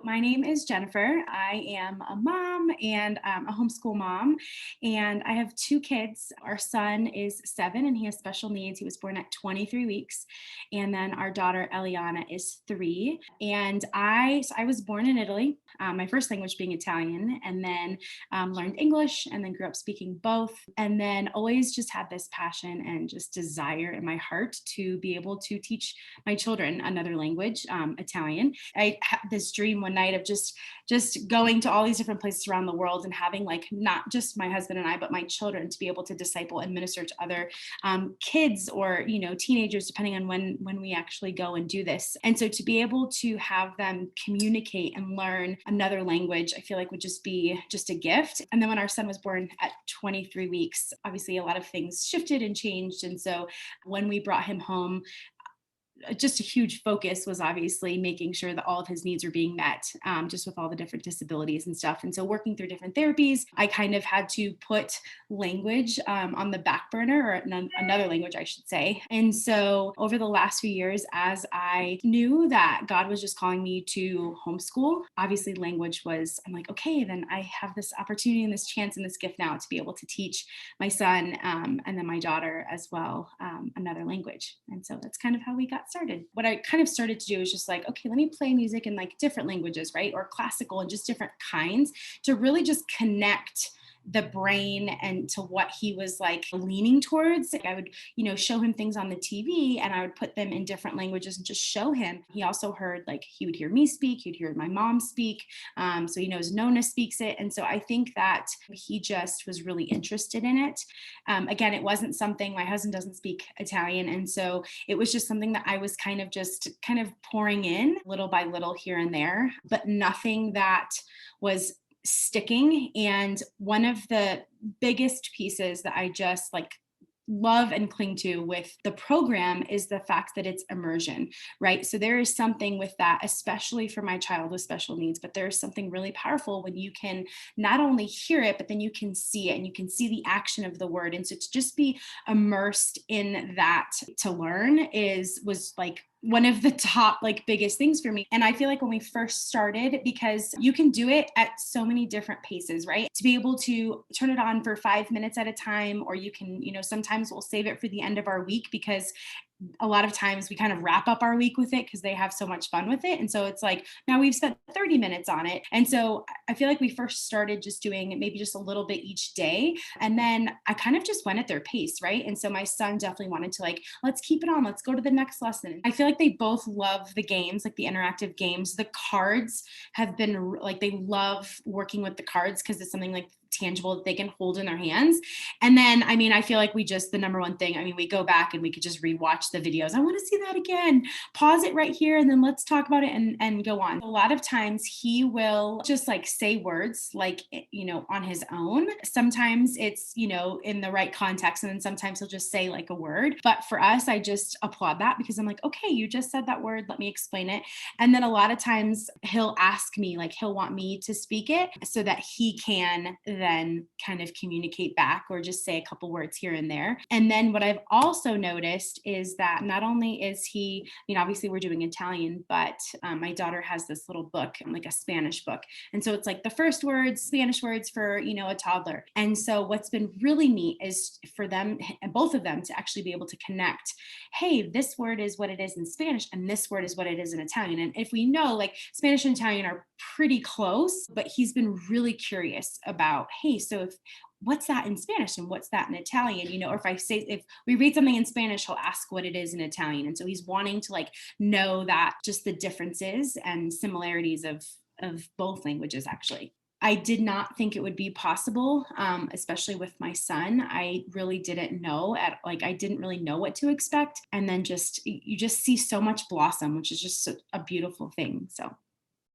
My name is Jennifer. I am a mom and a homeschool mom, and I have two kids. Our son is 7 and he has special needs. He was born at 23 weeks. And then our daughter Eliana is 3. And I was born in Italy, my first language being Italian, and then learned English and then grew up speaking both. And then always just had this passion and just desire in my heart to be able to teach my children another language, Italian. I had this dream one night of just going to all these different places around the world and having like not just my husband and I, but my children to be able to disciple and minister to other kids or teenagers, depending on when we actually go and do this. And so to be able to have them communicate and learn another language, I feel like would just be just a gift. And then when our son was born at 23 weeks, obviously a lot of things shifted and changed. And so when we brought him home, just a huge focus was obviously making sure that all of his needs were being met, just with all the different disabilities and stuff. And so working through different therapies, I kind of had to put language on the back burner, or another language, I should say. And so over the last few years, as I knew that God was just calling me to homeschool, obviously language was, I'm like, okay, then I have this opportunity and this chance and this gift now to be able to teach my son and then my daughter as well another language. And so that's kind of how we got started. What I kind of started to do is just like, okay, let me play music in like different languages, right? Or classical and just different kinds to really just connect the brain and to what he was like leaning towards. I would, show him things on the TV and I would put them in different languages and just show him. He also heard, like, he would hear me speak, he'd hear my mom speak. So he knows Nona speaks it. And so I think that he just was really interested in it. Again, it wasn't something, my husband doesn't speak Italian. And so it was just something that I was kind of pouring in little by little here and there, but nothing that was sticking. And one of the biggest pieces that I just like love and cling to with the program is the fact that it's immersion, right? So there is something with that, especially for my child with special needs, but there's something really powerful when you can not only hear it, but then you can see it and you can see the action of the word. And so to just be immersed in that to learn was like one of the top like biggest things for me. And I feel like when we first started, because you can do it at so many different paces, right? To be able to turn it on for 5 minutes at a time, or you can, sometimes we'll save it for the end of our week because a lot of times we kind of wrap up our week with it because they have so much fun with it. And so it's like, now we've spent 30 minutes on it. And so I feel like we first started just doing maybe just a little bit each day. And then I kind of just went at their pace, right? And so my son definitely wanted to like, let's keep it on, let's go to the next lesson. I feel like they both love the games, like the interactive games. The cards have been like, they love working with the cards because it's something like tangible that they can hold in their hands. And then, I feel like the number one thing, we go back and we could just rewatch the videos. I want to see that again. Pause it right here and then let's talk about it and go on. A lot of times he will just like say words like, on his own. Sometimes it's, in the right context. And then sometimes he'll just say like a word. But for us, I just applaud that because I'm like, okay, you just said that word. Let me explain it. And then a lot of times he'll ask me, like he'll want me to speak it so that he can then kind of communicate back or just say a couple words here and there. And then what I've also noticed is that not only is he, obviously we're doing Italian, but my daughter has this little book, like a Spanish book. And so it's like the first words, Spanish words for, a toddler. And so what's been really neat is for them, both of them, to actually be able to connect, hey, this word is what it is in Spanish and this word is what it is in Italian. And if we know like Spanish and Italian are pretty close, but he's been really curious about, hey, so if what's that in Spanish and what's that in Italian, or if we read something in Spanish, he'll ask what it is in Italian. And so he's wanting to like know that just the differences and similarities of both languages actually. I did not think it would be possible, especially with my son. I really didn't know I didn't really know what to expect. And then you just see so much blossom, which is just a beautiful thing. So